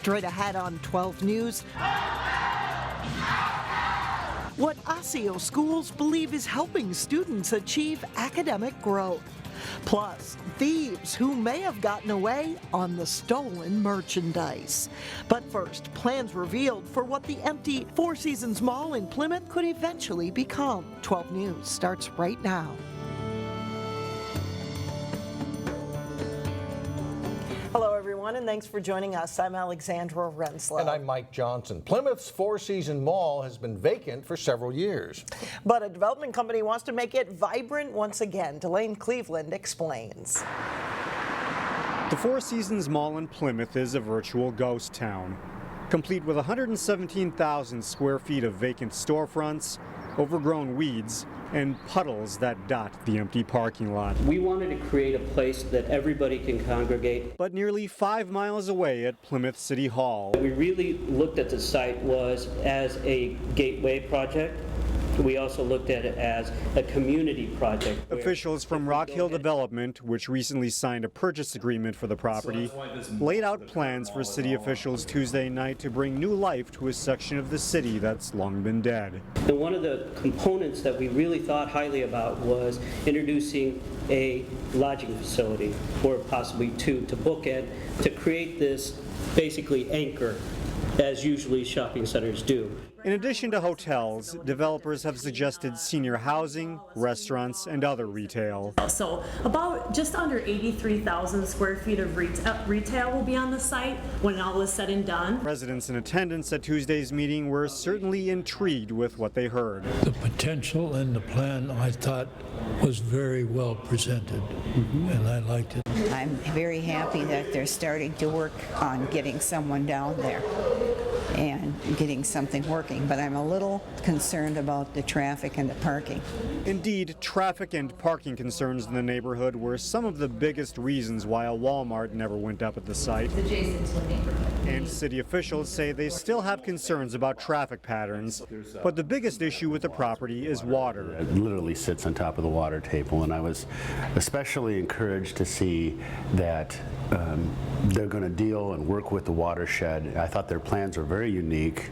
Straight ahead on 12 News, what Osseo schools believe is helping students achieve academic growth. Plus, thieves who may have gotten away on the stolen merchandise. But first, plans revealed for what the empty Four Seasons Mall in Plymouth could eventually become. 12 News starts right now. Hello, everyone, and thanks for joining us. I'm Alexandra Renslow. And I'm Mike Johnson. Plymouth's Four Seasons Mall has been vacant for several years. But a development company wants to make it vibrant once again. Delane Cleveland explains. The Four Seasons Mall in Plymouth is a virtual ghost town, complete with 117,000 square feet of vacant storefronts, overgrown weeds, and puddles that dot the empty parking lot. We wanted to create a place that everybody can congregate. But nearly 5 miles away at Plymouth City Hall, We really looked at the site was as a gateway project. We also looked at it as a community project. officials from Rock Hill Development, which recently signed a purchase agreement for the property, laid out plans for city officials Tuesday night to bring new life to a section of the city that's long been dead. And one of the components that we really thought highly about was introducing a lodging facility, or possibly two, to bookend, to create this basically anchor, as usually shopping centers do. In addition to hotels, developers have suggested senior housing, restaurants, and other retail. So about just under 83,000 square feet of retail will be on the site when all is said and done. Residents in attendance at Tuesday's meeting were certainly intrigued with what they heard. The potential in the plan, I thought, was very well presented, and I liked it. I'm very happy that they're starting to work on getting someone down there and getting something working, but I'm a little concerned about the traffic and the parking. Indeed, traffic and parking concerns in the neighborhood were some of the biggest reasons why a Walmart never went up at the site. Adjacent to the neighborhood. And city officials say they still have concerns about traffic patterns, but the biggest issue with the property is water. It literally sits on top of the water table, and I was especially encouraged to see that they're going to deal and work with the watershed. I thought their plans were very unique,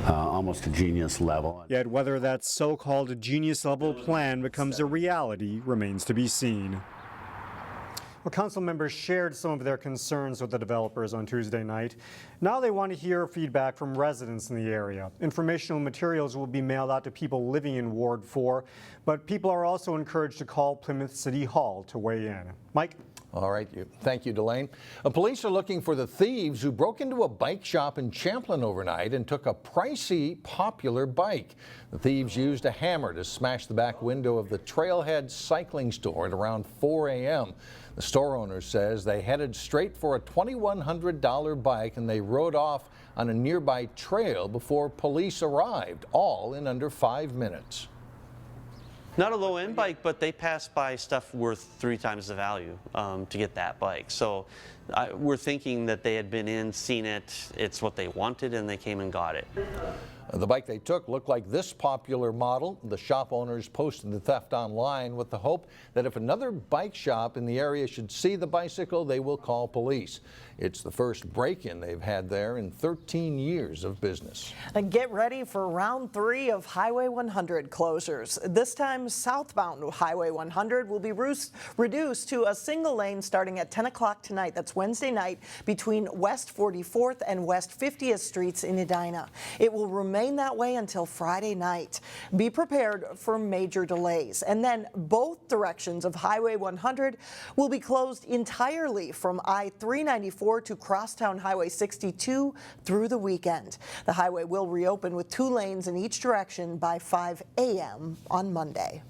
almost a genius level. Yet whether that so-called genius level plan becomes a reality remains to be seen. Well, council members shared some of their concerns with the developers on Tuesday night. Now they want to hear feedback from residents in the area. Informational materials will be mailed out to people living in Ward 4, but people are also encouraged to call Plymouth City Hall to weigh in. Mike? All right, thank you, Delane. Police are looking for the thieves who broke into a bike shop in Champlin overnight and took a pricey, popular bike. The thieves used a hammer to smash the back window of the Trailhead cycling store at around 4 a.m. The store owner says they headed straight for a $2,100 bike and they rode off on a nearby trail before police arrived, all in under 5 minutes. Not a low-end bike, but they passed by stuff worth 3 times the value to get that bike. So we're thinking that they had been in, seen it, it's what they wanted, and they came and got it. The bike they took looked like this popular model. The shop owners posted the theft online with the hope that if another bike shop in the area should see the bicycle, they will call police. It's the first break-in they've had there in 13 years of business. And get ready for round 3 of Highway 100 closures. This time, southbound Highway 100 will be reduced to a single lane starting at 10 o'clock tonight. That's Wednesday night between West 44th and West 50th Streets in Edina. It will remain that way until Friday night. Be prepared for major delays. And then both directions of Highway 100 will be closed entirely from I-394 to Crosstown Highway 62 through the weekend. The highway will reopen with 2 lanes in each direction by 5 a.m. on Monday.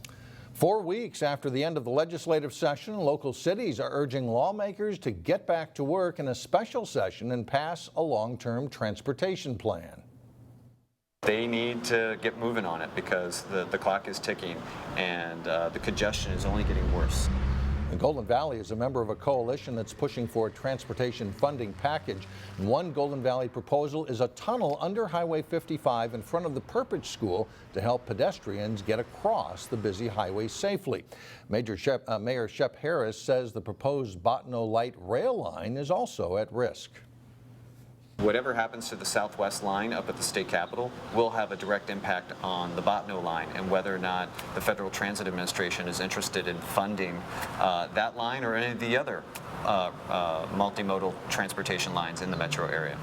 4 weeks after the end of the legislative session, local cities are urging lawmakers to get back to work in a special session and pass a long-term transportation plan. They need to get moving on it because the clock is ticking and the congestion is only getting worse. The Golden Valley is a member of a coalition that's pushing for a transportation funding package. One Golden Valley proposal is a tunnel under Highway 55 in front of the Purpich School to help pedestrians get across the busy highway safely. Mayor Shep Harris says the proposed Bottineau Light rail line is also at risk. Whatever happens to the southwest line up at the state capitol will have a direct impact on the Botno line and whether or not the Federal Transit Administration is interested in funding that line or any of the other multimodal transportation lines in the metro area.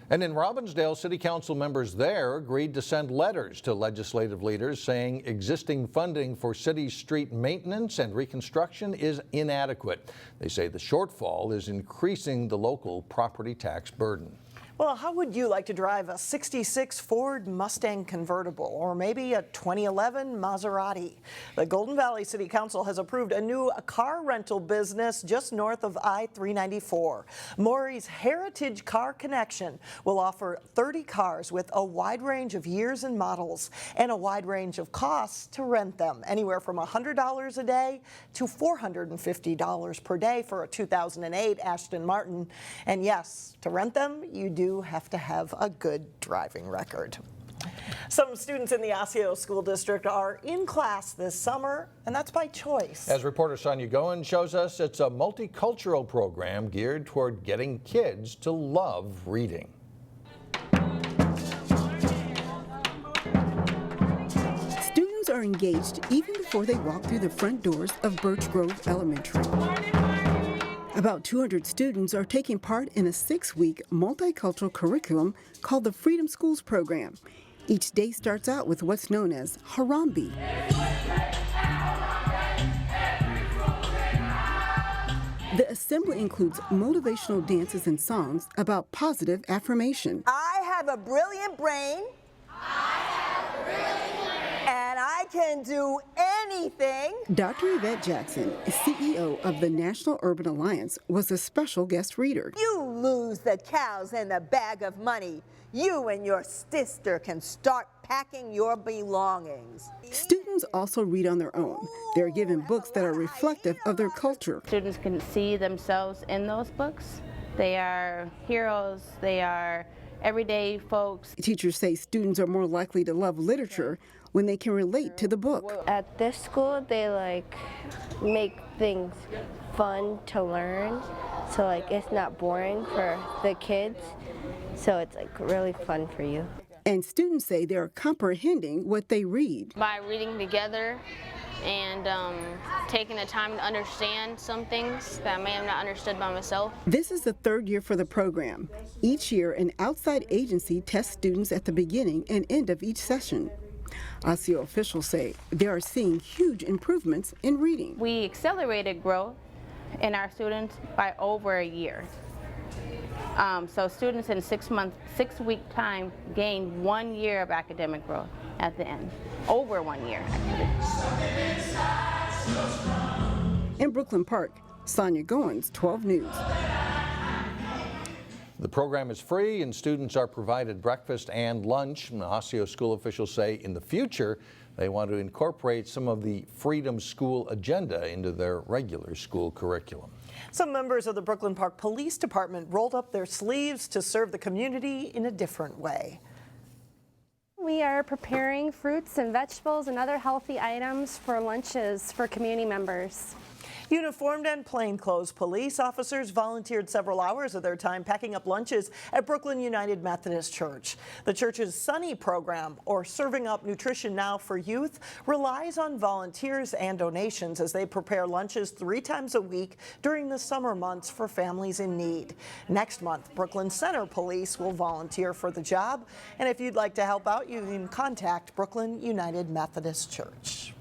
And in Robbinsdale, city council members there agreed to send letters to legislative leaders saying existing funding for city street maintenance and reconstruction is inadequate. They say the shortfall is increasing the local property tax burden. Well, how would you like to drive a 66 Ford Mustang convertible or maybe a 2011 Maserati? The Golden Valley City Council has approved a new car rental business just north of I-394. Maury's Heritage Car Connection will offer 30 cars with a wide range of years and models and a wide range of costs to rent them, anywhere from $100 a day to $450 per day for a 2008 Aston Martin. And yes, to rent them, you do have to have a good driving record. Some students in the Osseo School District are in class this summer, and that's by choice. As reporter Sonia Goen shows us, it's a multicultural program geared toward getting kids to love reading. Students are engaged even before they walk through the front doors of Birch Grove Elementary. About 200 students are taking part in a 6-week multicultural curriculum called the Freedom Schools program. Each day starts out with what's known as Harambe. The assembly includes motivational dances and songs about positive affirmation. I have a brilliant brain. And I can do anything. Dr. Yvette Jackson, CEO of the National Urban Alliance, was a special guest reader. You lose the cows and the bag of money. You and your sister can start packing your belongings. Students also read on their own. They're given books that are reflective of their culture. Students can see themselves in those books. They are heroes. They are everyday folks. Teachers say students are more likely to love literature when they can relate to the book. At this school, they make things fun to learn, so it's not boring for the kids, so it's really fun for you. And students say they're comprehending what they read. By reading together and taking the time to understand some things that I may have not understood by myself. This is the 3rd year for the program. Each year, an outside agency tests students at the beginning and end of each session. Osseo officials say they are seeing huge improvements in reading. We accelerated growth in our students by over a year. So students in 6-week time gained 1 year of academic growth at the end, over 1 year. In Brooklyn Park, Sonia Goins, 12 News. The program is free and students are provided breakfast and lunch. And the Osseo school officials say in the future they want to incorporate some of the Freedom School agenda into their regular school curriculum. Some members of the Brooklyn Park Police Department rolled up their sleeves to serve the community in a different way. We are preparing fruits and vegetables and other healthy items for lunches for community members. Uniformed and plainclothes police officers volunteered several hours of their time packing up lunches at Brooklyn United Methodist Church. The church's Sunny program, or Serving Up Nutrition Now for Youth, relies on volunteers and donations as they prepare lunches 3 times a week during the summer months for families in need. Next month, Brooklyn Center Police will volunteer for the job, and if you'd like to help out, you can contact Brooklyn United Methodist Church.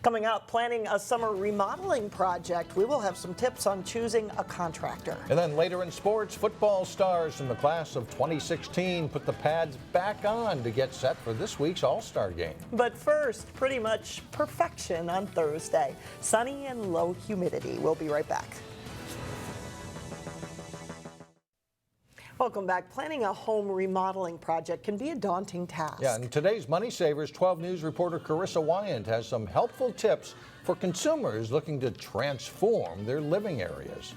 Coming up, planning a summer remodeling project. We will have some tips on choosing a contractor. And then later in sports, football stars from the class of 2016 put the pads back on to get set for this week's All-Star game. But first, pretty much perfection on Thursday. Sunny and low humidity. We'll be right back. Welcome back. Planning a home remodeling project can be a daunting task. Yeah, and today's Money Savers 12 News reporter Carissa Wyant has some helpful tips for consumers looking to transform their living areas.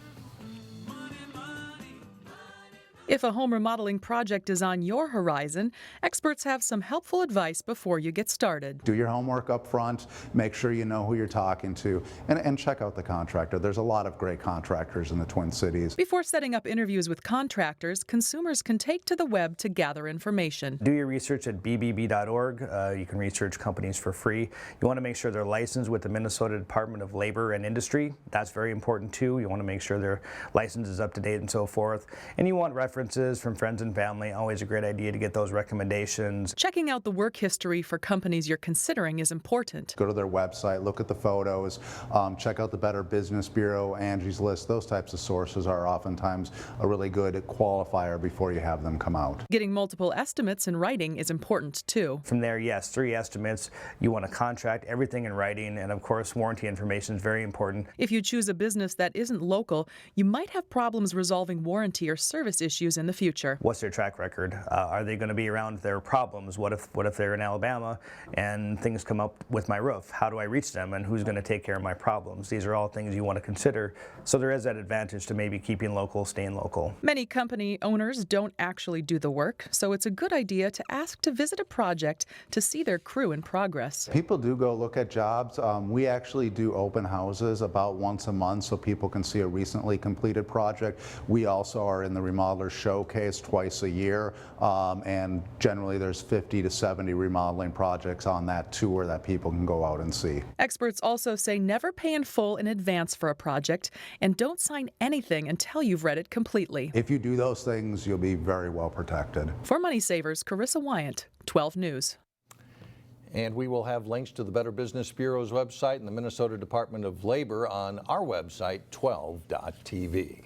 If a home remodeling project is on your horizon, experts have some helpful advice before you get started. Do your homework up front, make sure you know who you're talking to, and check out the contractor. There's a lot of great contractors in the Twin Cities. Before setting up interviews with contractors, consumers can take to the web to gather information. Do your research at bbb.org. You can research companies for free. You want to make sure they're licensed with the Minnesota Department of Labor and Industry. That's very important too. You want to make sure their license is up to date and so forth. And you want references from friends and family. Always a great idea to get those recommendations. Checking out the work history for companies you're considering is important. Go to their website, look at the photos, check out the Better Business Bureau, Angie's List. Those types of sources are oftentimes a really good qualifier before you have them come out. Getting multiple estimates in writing is important too. From there, yes, 3 estimates. You want to contract everything in writing, and of course warranty information is very important. If you choose a business that isn't local, you might have problems resolving warranty or service issues in the future. What's their track record? Are they going to be around their problems? What if they're in Alabama and things come up with my roof? How do I reach them, and who's going to take care of my problems? These are all things you want to consider. So there is that advantage to maybe keeping local, staying local. Many company owners don't actually do the work, so it's a good idea to ask to visit a project to see their crew in progress. People do go look at jobs. We actually do open houses about once a month so people can see a recently completed project. We also are in the remodeler showcase twice a year, and generally there's 50 to 70 remodeling projects on that tour that people can go out and see. Experts also say never pay in full in advance for a project, and don't sign anything until you've read it completely. If you do those things, you'll be very well protected. For Money Savers, Carissa Wyant, 12 News. And we will have links to the Better Business Bureau's website and the Minnesota Department of Labor on our website, 12.tv.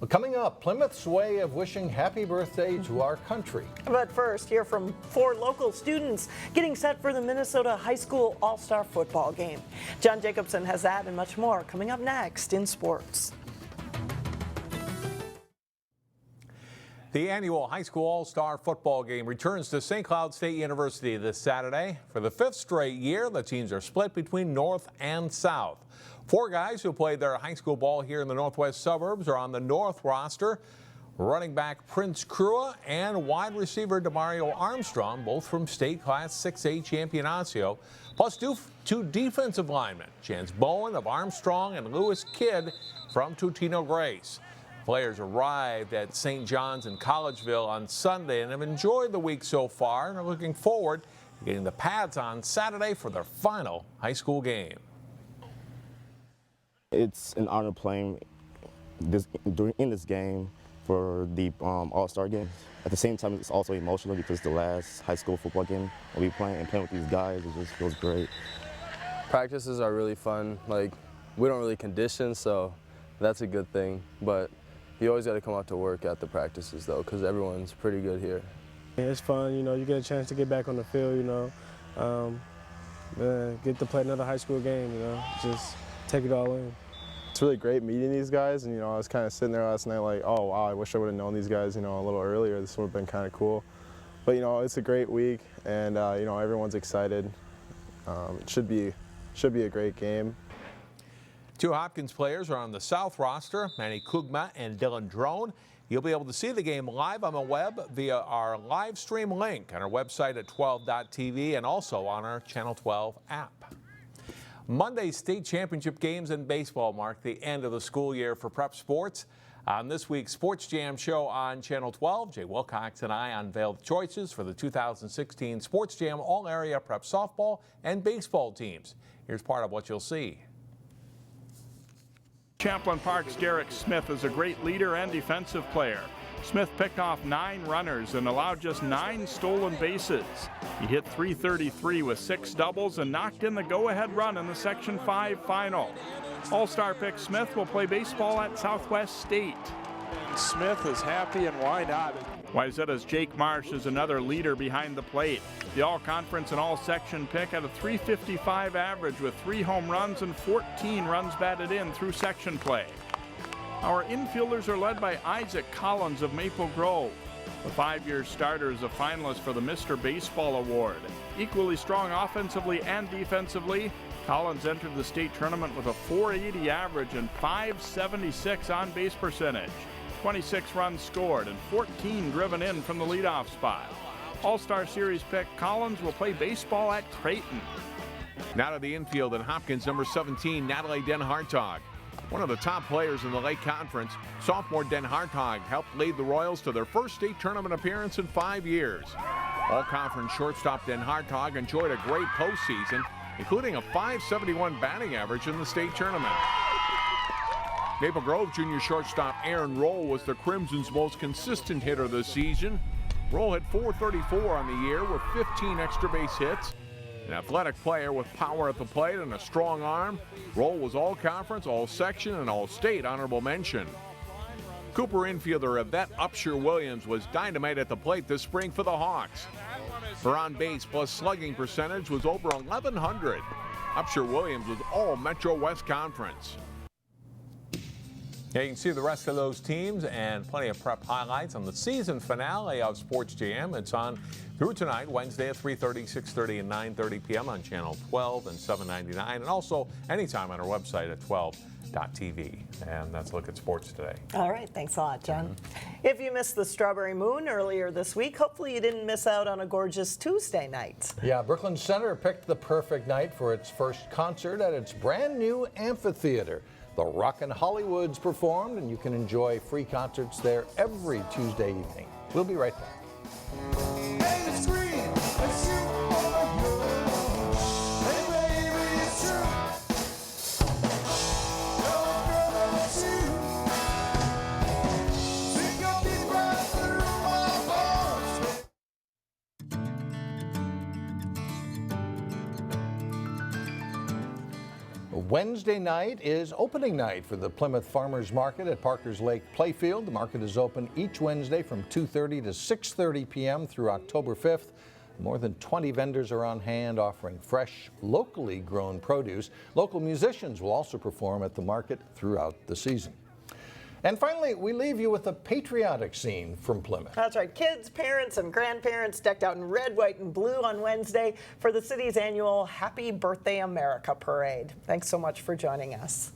Well, coming up, Plymouth's way of wishing happy birthday to our country. But first, hear from 4 local students getting set for the Minnesota High School All-Star football game. John Jacobson has that and much more coming up next in sports. The annual High School All-Star football game returns to St. Cloud State University this Saturday. For the 5th straight year, the teams are split between North and South. 4 guys who played their high school ball here in the northwest suburbs are on the North roster. Running back Prince Crua and wide receiver Demario Armstrong, both from state class 6A champion Osseo, plus 2 defensive linemen, Chance Bowen of Armstrong and Lewis Kidd from Tutino Grace. Players arrived at St. John's in Collegeville on Sunday and have enjoyed the week so far and are looking forward to getting the pads on Saturday for their final high school game. It's an honor playing in this game for the All-Star game. At the same time, it's also emotional because the last high school football game we'll be playing with these guys, it just feels great. Practices are really fun. Like, we don't really condition, so that's a good thing. But you always got to come out to work at the practices, though, because everyone's pretty good here. It's fun, you know, you get a chance to get back on the field, you know, get to play another high school game, you know, just take it all in. It's really great meeting these guys, and, you know, I was kind of sitting there last night like, oh, wow, I wish I would have known these guys, you know, a little earlier. This would have been kind of cool. But, you know, it's a great week, and, you know, everyone's excited. It should be a great game. 2 Hopkins players are on the South roster, Manny Kugma and Dylan Drone. You'll be able to see the game live on the web via our live stream link on our website at 12.tv and also on our Channel 12 app. Monday's state championship games in baseball mark the end of the school year for prep sports. On this week's Sports Jam show on Channel 12, Jay Wilcox and I unveiled choices for the 2016 Sports Jam all-area prep softball and baseball teams. Here's part of what you'll see. Champlin Park's Derek Smith is a great leader and defensive player. Smith picked off 9 runners and allowed just 9 stolen bases. He hit .333 with 6 doubles and knocked in the go-ahead run in the Section 5 final. All-Star pick Smith will play baseball at Southwest State. Smith is happy, and why not? Wayzata's Jake Marsh is another leader behind the plate. The all-conference and all-section pick had a .355 average with 3 home runs and 14 runs batted in through section play. Our infielders are led by Isaac Collins of Maple Grove. The 5-year starter is a finalist for the Mr. Baseball Award. Equally strong offensively and defensively, Collins entered the state tournament with a .480 average and .576 on-base percentage. 26 runs scored and 14 driven in from the leadoff spot. All-Star Series pick Collins will play baseball at Creighton. Now to the infield and Hopkins, number 17, Natalie Den Hartog. One of the top players in the Lake Conference, sophomore Den Hartog helped lead the Royals to their first state tournament appearance in 5 years. All-conference shortstop Den Hartog enjoyed a great postseason, including a .571 batting average in the state tournament. Maple Grove junior shortstop Aaron Roll was the Crimson's most consistent hitter this season. Roll hit .434 on the year with 15 extra base hits. An athletic player with power at the plate and a strong arm, Roll was all-conference, all-section, and all-state honorable mention. Cooper infielder Yvette Upshur-Williams was dynamite at the plate this spring for the Hawks. Her on-base plus slugging percentage was over 1,100. Upshur-Williams was all Metro West Conference. Yeah, you can see the rest of those teams and plenty of prep highlights on the season finale of Sports Jam. It's on through tonight, Wednesday at 3:30, 6:30, and 9:30 p.m. on Channel 12 and 799, and also anytime on our website at 12.tv. And that's a look at sports today. All right, thanks a lot, Jen. If you missed the Strawberry Moon earlier this week, hopefully you didn't miss out on a gorgeous Tuesday night. Yeah, Brooklyn Center picked the perfect night for its first concert at its brand new Amphitheater. The Rockin' Hollywoods performed, and you can enjoy free concerts there every Tuesday evening. We'll be right back. Wednesday night is opening night for the Plymouth Farmers Market at Parkers Lake Playfield. The market is open each Wednesday from 2:30 to 6:30 p.m. through October 5th. More than 20 vendors are on hand offering fresh, locally grown produce. Local musicians will also perform at the market throughout the season. And finally, we leave you with a patriotic scene from Plymouth. That's right. Kids, parents, and grandparents decked out in red, white, and blue on Wednesday for the city's annual Happy Birthday America Parade. Thanks so much for joining us.